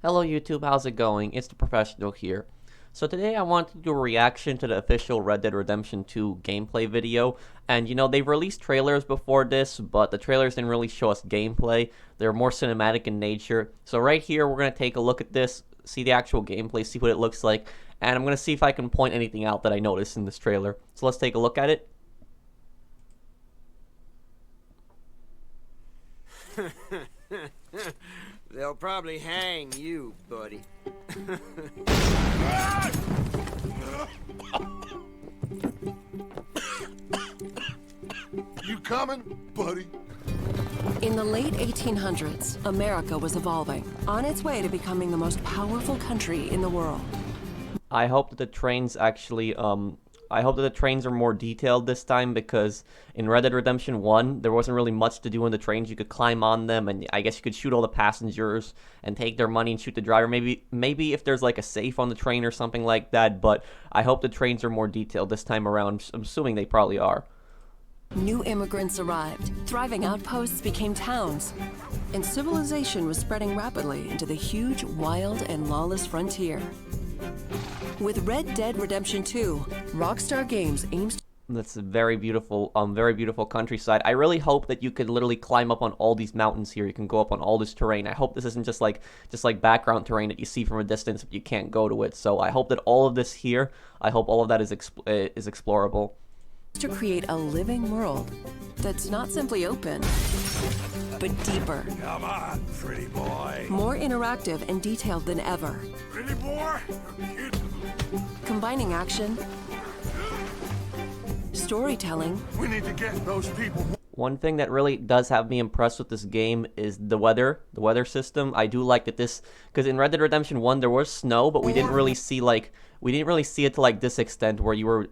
Hello YouTube, how's it going? It's the Professional here. So today I want to do a reaction to the official Red Dead Redemption 2 gameplay video. And they've released trailers before this, but the trailers didn't really show us gameplay. They're more cinematic in nature. So right here we're going to take a look at this, see the actual gameplay, see what it looks like, and I'm going to see if I can point anything out that I noticed in this trailer. So let's take a look at it. They'll probably hang you, buddy. You coming, buddy? In the late 1800s, America was evolving, on its way to becoming the most powerful country in the world. I hope that the trains actually, I hope that the trains are more detailed this time, because in Red Dead Redemption 1, there wasn't really much to do in the trains. You could climb on them, and I guess you could shoot all the passengers and take their money and shoot the driver. Maybe if there's like a safe on the train or something like that, but I hope the trains are more detailed this time around. I'm assuming they probably are. New immigrants arrived, thriving outposts became towns, and civilization was spreading rapidly into the huge, wild, and lawless frontier. With Red Dead Redemption 2, Rockstar Games aims. That's a very beautiful countryside. I really hope that you can literally climb up on all these mountains here. You can go up on all this terrain. I hope this isn't just like background terrain that you see from a distance, but you can't go to it. So I hope that all of this here, I hope all of that is explorable. To create a living world that's not simply open, but deeper. Come on, pretty boy. More interactive and detailed than ever. Pretty boy? Combining action, storytelling, We need to get those people. One thing that really does have me impressed with this game is the weather system. I do like that because in Red Dead Redemption 1 there was snow, but we didn't really see it to like this extent where you were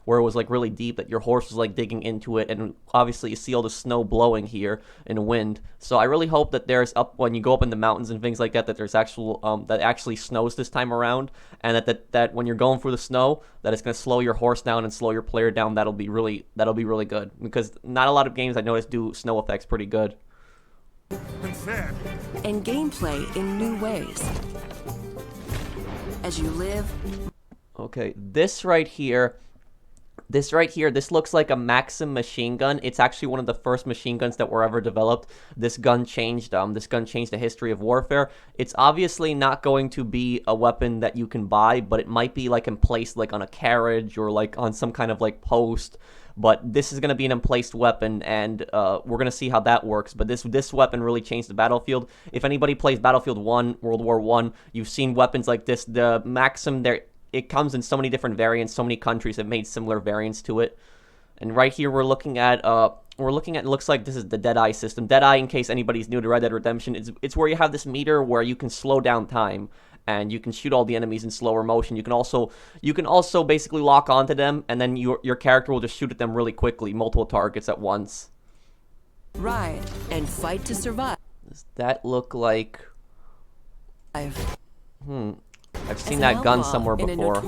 where it was like really deep, that your horse was like digging into it, and obviously you see all the snow blowing here in the wind. So I really hope that there's when you go up in the mountains and things like that, that there's that actually snows this time around, and that when you're going through the snow, that it's going to slow your horse down and slow your player down. That'll be really good, because not a lot of games I noticed do snow effects pretty good. Instead, and gameplay in new ways. As you live. Okay, this right here, this looks like a Maxim machine gun. It's actually one of the first machine guns that were ever developed. This gun changed the history of warfare. It's obviously not going to be a weapon that you can buy, but it might be like emplaced like on a carriage or like on some kind of like post. But this is going to be an emplaced weapon, and we're going to see how that works. But this weapon really changed the battlefield. If anybody plays Battlefield 1, World War 1, you've seen weapons like this. The Maxim, it comes in so many different variants. So many countries have made similar variants to it. And right here we're looking at, it looks like this is the Deadeye system. Deadeye, in case anybody's new to Red Dead Redemption, it's where you have this meter where you can slow down time, and you can shoot all the enemies in slower motion. You can also basically lock onto them, and then your character will just shoot at them really quickly, multiple targets at once. Ride and fight to survive. Does that look like? I've seen that gun somewhere before.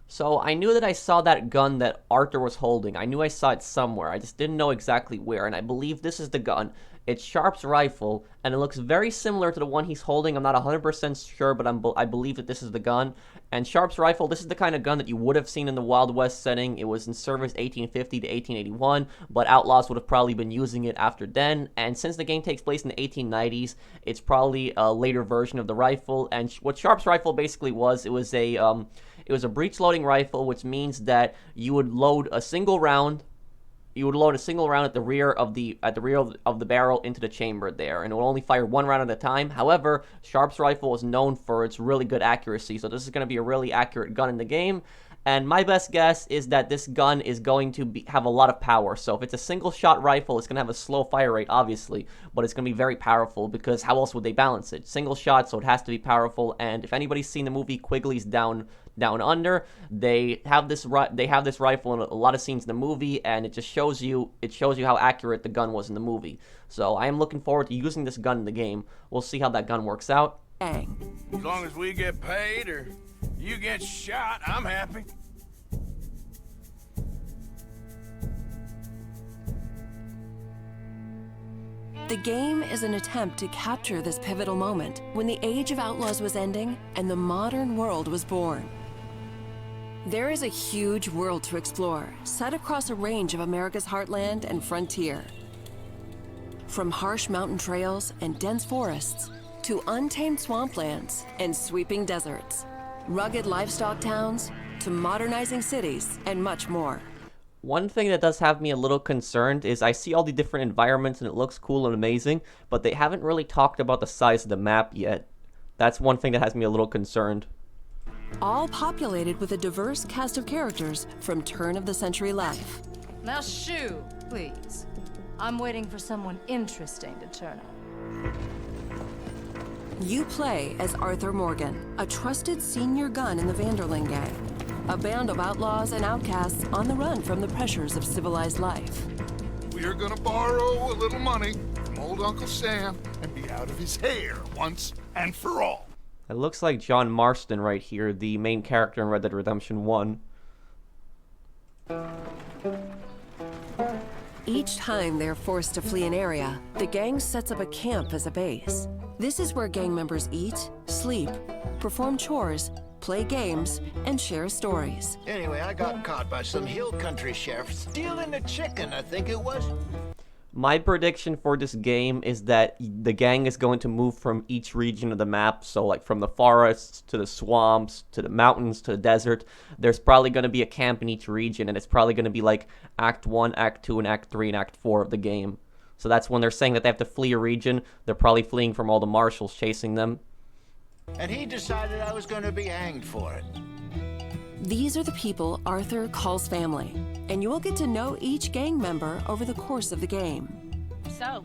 So I knew that I saw that gun that Arthur was holding. I knew I saw it somewhere. I just didn't know exactly where, and I believe this is the gun. It's Sharp's rifle, and it looks very similar to the one he's holding. I'm not 100% sure, but I believe that this is the gun. And Sharp's rifle, this is the kind of gun that you would have seen in the Wild West setting. It was in service 1850 to 1881, but outlaws would have probably been using it after then. And since the game takes place in the 1890s, it's probably a later version of the rifle. And what Sharp's rifle basically was, it was a breech-loading rifle, which means that you would load a single round. You would load a single round at the rear of the barrel into the chamber there, and it will only fire one round at a time. However, Sharp's rifle is known for its really good accuracy, so this is going to be a really accurate gun in the game. And my best guess is that this gun is going to have a lot of power. So if it's a single shot rifle, it's going to have a slow fire rate, obviously, but it's going to be very powerful, because how else would they balance it? Single shot, so it has to be powerful. And if anybody's seen the movie Quigley's Down Under, they have this rifle in a lot of scenes in the movie, and it just shows you how accurate the gun was in the movie. So I am looking forward to using this gun in the game. We'll see how that gun works out. as long as we get paid or you get shot, I'm happy. The game is an attempt to capture this pivotal moment when the Age of Outlaws was ending and the modern world was born. There is a huge world to explore, set across a range of America's heartland and frontier. From harsh mountain trails and dense forests to untamed swamplands and sweeping deserts, rugged livestock towns to modernizing cities and much more. One thing that does have me a little concerned is I see all the different environments and it looks cool and amazing, but they haven't really talked about the size of the map yet. That's one thing that has me a little concerned. All populated with a diverse cast of characters from turn-of-the-century life. Now shoo, please. I'm waiting for someone interesting to turn up. You play as Arthur Morgan, a trusted senior gun in the Vanderling Gang, a band of outlaws and outcasts on the run from the pressures of civilized life. We're gonna borrow a little money from old Uncle Sam and be out of his hair once and for all. It looks like John Marston right here, the main character in Red Dead Redemption 1. Each time they're forced to flee an area, the gang sets up a camp as a base. This is where gang members eat, sleep, perform chores, play games, and share stories. Anyway, I got caught by some hill country sheriff stealing a chicken, I think it was. My prediction for this game is that the gang is going to move from each region of the map, so like from the forests to the swamps to the mountains to the desert. There's probably going to be a camp in each region, and it's probably going to be like Act 1, Act 2, and Act 3 and Act 4 of the game. So that's when they're saying that they have to flee a region. They're probably fleeing from all the marshals chasing them. And he decided I was going to be hanged for it. These are the people Arthur calls family, and you will get to know each gang member over the course of the game. So,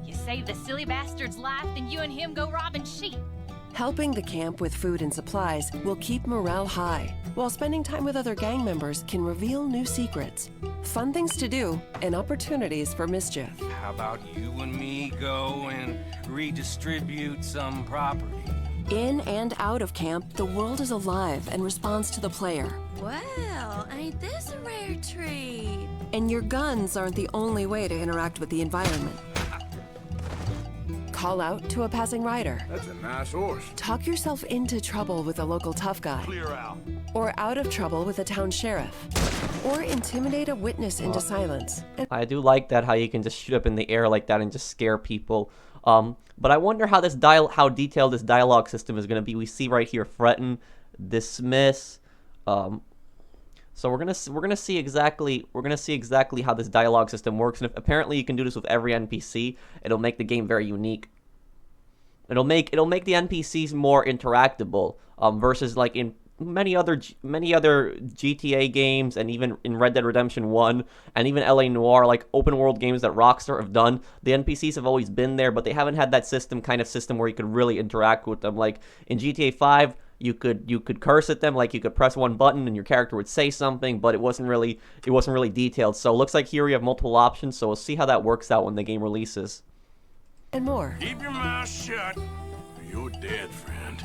you save the silly bastard's life, then you and him go robbing sheep. Helping the camp with food and supplies will keep morale high, while spending time with other gang members can reveal new secrets, fun things to do, and opportunities for mischief. How about you and me go and redistribute some property? In and out of camp, the world is alive and responds to the player. Well, ain't this a rare treat? And your guns aren't the only way to interact with the environment. Call out to a passing rider. That's a nice horse. Talk yourself into trouble with a local tough guy. Clear out. Or out of trouble with a town sheriff. Or intimidate a witness into silence. I do like that, how you can just shoot up in the air like that and just scare people. But I wonder how how detailed this dialogue system is going to be. We see right here, threaten, dismiss. So we're gonna see exactly how this dialogue system works, and if apparently you can do this with every NPC, it'll make the game very unique. It'll make the NPCs more interactable, versus like in many other GTA games, and even in Red Dead Redemption 1 and even LA Noire, like open world games that Rockstar have done. The NPCs have always been there, but they haven't had that system where you could really interact with them. Like in GTA 5, you could curse at them, like you could press one button and your character would say something, but it wasn't really detailed. So it looks like here we have multiple options, so we'll see how that works out when the game releases. And more. Keep your mouth shut, or you're dead, friend.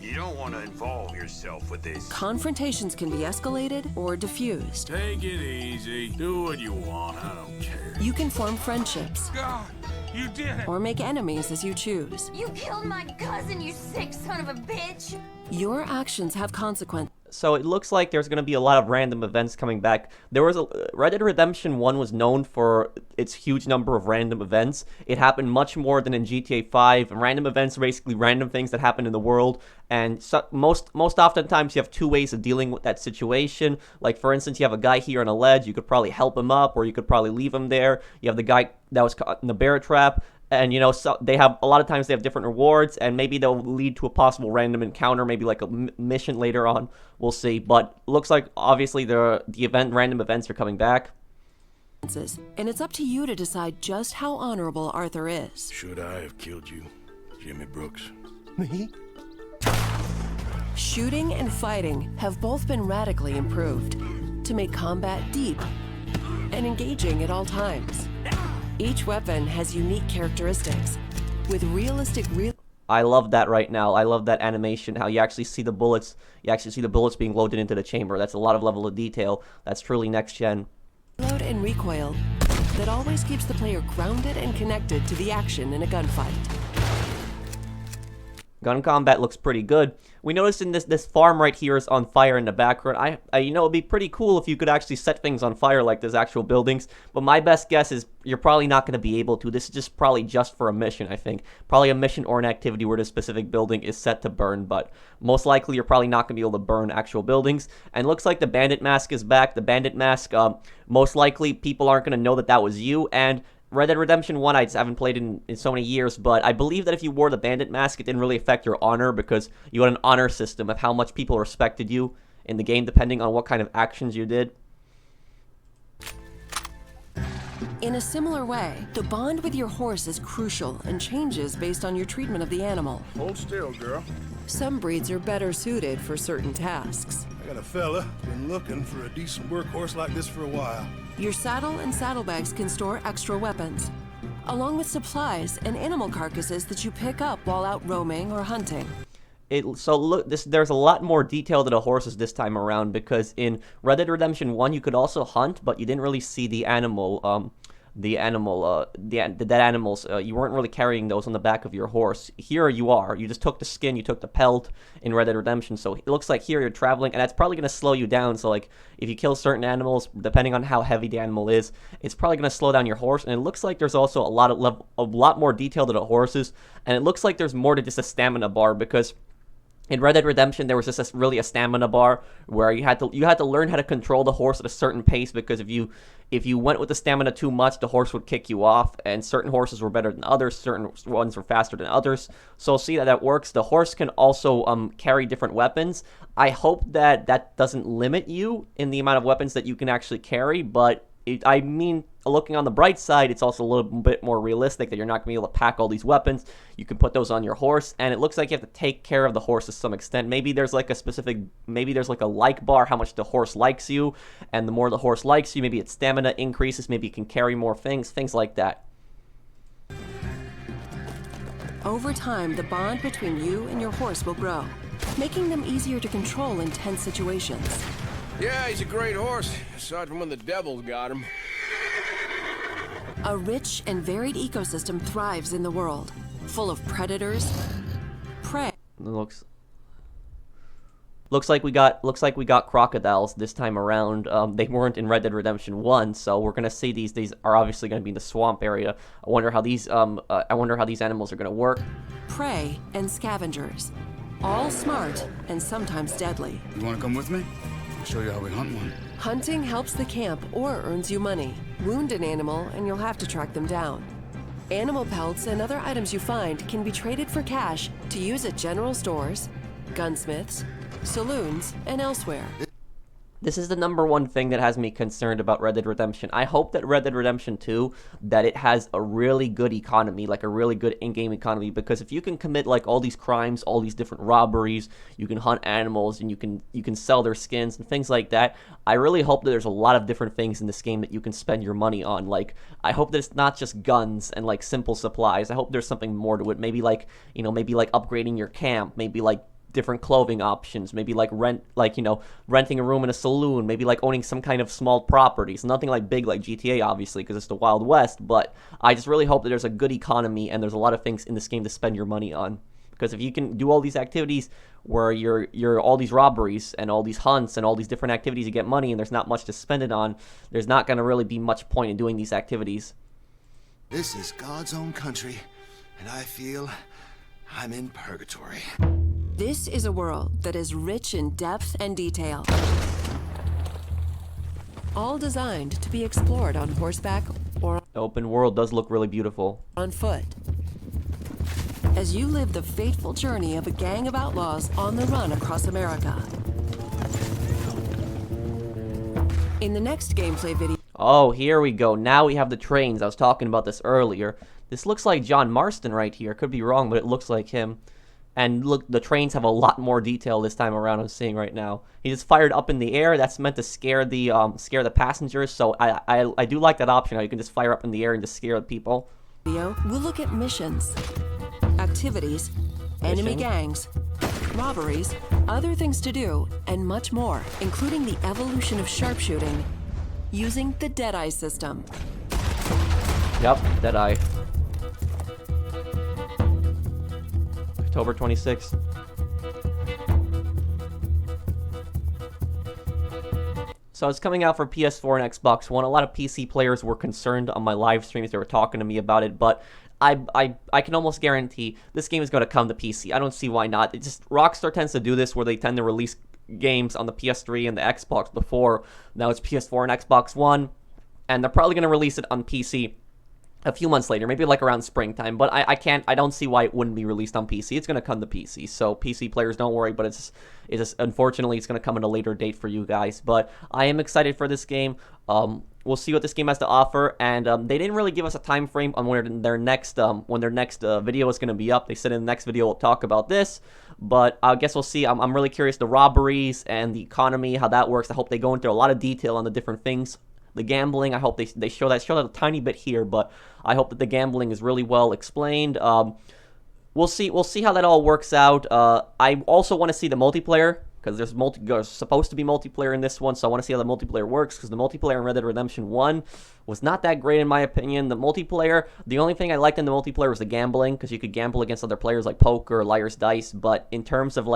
You don't want to involve yourself with this. Confrontations can be escalated or diffused. Take it easy. Do what you want. I don't care. You can form friendships. God, you did it! Or make enemies as you choose. You killed my cousin, you sick son of a bitch! Your actions have consequences. So it looks like there's going to be a lot of random events coming back. Red Dead Redemption 1 was known for its huge number of random events. It happened much more than in GTA 5. Random events are basically random things that happen in the world, and so, most oftentimes you have two ways of dealing with that situation. Like for instance, you have a guy here on a ledge, you could probably help him up, or you could probably leave him there. You have the guy that was caught in the bear trap. And, you know, so they have, a lot of times they have different rewards, and maybe they'll lead to a possible random encounter, maybe like a mission later on. We'll see. But looks like, obviously, the random events are coming back. And it's up to you to decide just how honorable Arthur is. Should I have killed you, Jimmy Brooks? Me? Shooting and fighting have both been radically improved to make combat deep and engaging at all times. Each weapon has unique characteristics, with realistic I love that right now. I love that animation, how you actually see the bullets. You actually see the bullets being loaded into the chamber. That's a lot of level of detail. That's truly next gen. reload and recoil, that always keeps the player grounded and connected to the action in a gunfight. Gun combat looks pretty good. We noticed in this farm right here is on fire in the background. You know, it'd be pretty cool if you could actually set things on fire like there's actual buildings. But my best guess is you're probably not going to be able to. This is just probably just for a mission, I think. Probably a mission or an activity where this specific building is set to burn. But most likely you're probably not going to be able to burn actual buildings. And it looks like the bandit mask is back. The bandit mask, most likely people aren't going to know that that was you. And Red Dead Redemption 1, I just haven't played in so many years, but I believe that if you wore the bandit mask, it didn't really affect your honor because you had an honor system of how much people respected you in the game, depending on what kind of actions you did. In a similar way, the bond with your horse is crucial and changes based on your treatment of the animal. Hold still, girl. Some breeds are better suited for certain tasks. I got a fella been looking for a decent workhorse like this for a while. Your saddle and saddlebags can store extra weapons, along with supplies and animal carcasses that you pick up while out roaming or hunting. There's a lot more detail to the horses this time around because in Red Dead Redemption 1 you could also hunt, but you didn't really see the dead animals. You weren't really carrying those on the back of your horse. Here you are. You just took the skin, you took the pelt in Red Dead Redemption. So it looks like here you're traveling, and that's probably going to slow you down. So like if you kill certain animals, depending on how heavy the animal is, it's probably going to slow down your horse. And it looks like there's also a lot more detail to the horses, and it looks like there's more to just a stamina bar because in Red Dead Redemption, there was just really a stamina bar where you had to learn how to control the horse at a certain pace because if you went with the stamina too much, the horse would kick you off, and certain horses were better than others, certain ones were faster than others. So see that works. The horse can also carry different weapons. I hope that doesn't limit you in the amount of weapons that you can actually carry, but I mean, looking on the bright side, it's also a little bit more realistic that you're not going to be able to pack all these weapons. You can put those on your horse, and it looks like you have to take care of the horse to some extent. Maybe there's like a like bar, how much the horse likes you, and the more the horse likes you, maybe its stamina increases, maybe it can carry more things like that. Over time, the bond between you and your horse will grow, making them easier to control in tense situations. Yeah, he's a great horse, aside from when the devil got him. A rich and varied ecosystem thrives in the world, full of predators, prey. Looks like we got crocodiles this time around. They weren't in Red Dead Redemption 1, so we're gonna see these are obviously gonna be in the swamp area. I wonder how these animals are gonna work. Prey and scavengers, all smart and sometimes deadly. You wanna come with me? I'll show you how we hunt one. Hunting helps the camp or earns you money. Wound an animal and you'll have to track them down. Animal pelts and other items you find can be traded for cash to use at general stores, gunsmiths, saloons, and elsewhere. This is the #1 thing that has me concerned about Red Dead Redemption. I hope that Red Dead Redemption 2, that it has a really good economy, like a really good in-game economy, because if you can commit like all these crimes, all these different robberies, you can hunt animals, and you can sell their skins and things like that, I really hope that there's a lot of different things in this game that you can spend your money on. Like, I hope that it's not just guns and like simple supplies. I hope there's something more to it. Maybe like, maybe like upgrading your camp, maybe like different clothing options, maybe like renting a room in a saloon, maybe like owning some kind of small properties. Nothing like big like GTA, obviously, because it's the Wild West, but I just really hope that there's a good economy and there's a lot of things in this game to spend your money on. Because if you can do all these activities where you're all these robberies and all these hunts and all these different activities, you get money and there's not much to spend it on, there's not going to really be much point in doing these activities. This is God's own country, and I feel I'm in purgatory. This is a world that is rich in depth and detail, all designed to be explored on horseback or the open world does look really beautiful. On foot. As you live the fateful journey of a gang of outlaws on the run across America. In the next gameplay video... Oh, here we go. Now we have the trains. I was talking about this earlier. This looks like John Marston right here. Could be wrong, but it looks like him. And look, the trains have a lot more detail this time around. I'm seeing right now. He just fired up in the air. That's meant to scare the passengers. So I do like that option. How you can just fire up in the air and just scare the people. We'll look at missions, activities, enemy gangs, robberies, other things to do, and much more, including the evolution of sharpshooting using the Deadeye system. Yep, Deadeye. October 26th. So it's coming out for PS4 and Xbox One. A lot of PC players were concerned on my live streams. They were talking to me about it, but I can almost guarantee this game is going to come to PC. I don't see why not. It's just Rockstar tends to do this where they tend to release games on the PS3 and the Xbox before. Now it's PS4 and Xbox One, and they're probably going to release it on PC a few months later, maybe like around springtime, but I don't see why it wouldn't be released on PC. It's going to come to PC, so PC players, don't worry, but it's just unfortunately, it's going to come at a later date for you guys, but I am excited for this game. We'll see what this game has to offer, and they didn't really give us a time frame on when their next video is going to be up. They said in the next video we'll talk about this, but I guess we'll see. I'm really curious, the robberies and the economy, how that works. I hope they go into a lot of detail on the different things. The gambling, I hope they show that a tiny bit here, but I hope that the gambling is really well explained. We'll see how that all works out. I also want to see the multiplayer, because there's supposed to be multiplayer in this one, so I want to see how the multiplayer works, because the multiplayer in Red Dead Redemption 1 was not that great in my opinion. The multiplayer, the only thing I liked in the multiplayer was the gambling, because you could gamble against other players like poker, liar's dice, but in terms of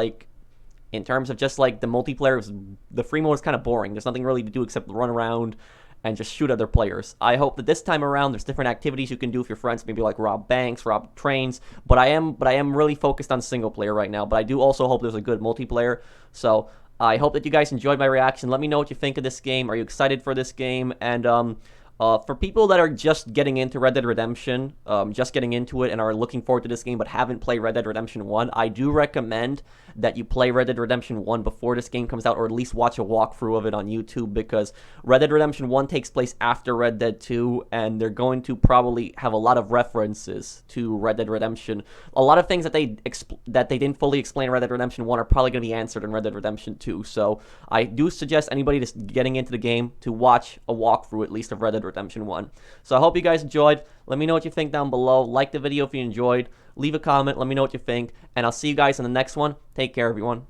just like the multiplayer, the free mode is kind of boring. There's nothing really to do except run around and just shoot other players. I hope that this time around there's different activities you can do with your friends, maybe like rob banks, rob trains, but I am really focused on single player right now, but I do also hope there's a good multiplayer. So I hope that you guys enjoyed my reaction. Let me know what you think of this game. Are you excited for this game? And for people that are just getting into Red Dead Redemption, just getting into it and are looking forward to this game but haven't played Red Dead Redemption 1, I do recommend that you play Red Dead Redemption 1 before this game comes out, or at least watch a walkthrough of it on YouTube, because Red Dead Redemption 1 takes place after Red Dead 2, and they're going to probably have a lot of references to Red Dead Redemption. A lot of things that they didn't fully explain in Red Dead Redemption 1 are probably going to be answered in Red Dead Redemption 2, so I do suggest anybody just getting into the game to watch a walkthrough at least of Red Dead Redemption 1. So I hope you guys enjoyed. Let me know what you think down below. Like the video if you enjoyed. Leave a comment. Let me know what you think. And I'll see you guys in the next one. Take care, everyone.